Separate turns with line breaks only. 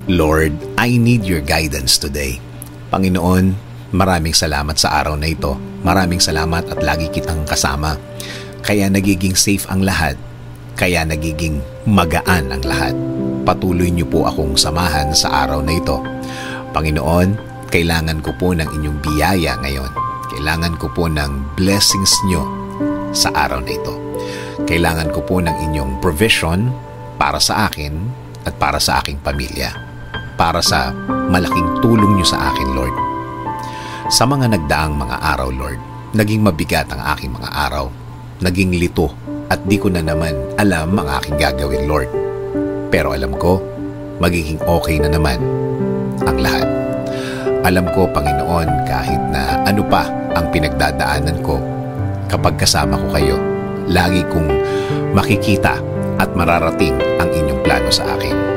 Lord, I need your guidance today. Panginoon, maraming salamat sa araw na ito. Maraming salamat at lagi kitang kasama. Kaya nagiging safe ang lahat. Kaya nagiging magaan ang lahat. Patuloy niyo po akong samahan sa araw na ito. Panginoon, kailangan ko po ng inyong biyaya ngayon. Kailangan ko po ng blessings niyo sa araw na ito. Kailangan ko po ng inyong provision para sa akin at para sa aking pamilya. Para sa malaking tulong niyo sa akin, Lord. Sa mga nagdaang mga araw, Lord, naging mabigat ang aking mga araw. Naging lito at di ko na naman alam ang aking gagawin, Lord. Pero alam ko, magiging okay na naman ang lahat. Alam ko, Panginoon, kahit na ano pa ang pinagdadaanan ko, kapag kasama ko kayo, lagi kong makikita at mararating ang inyong plano sa akin.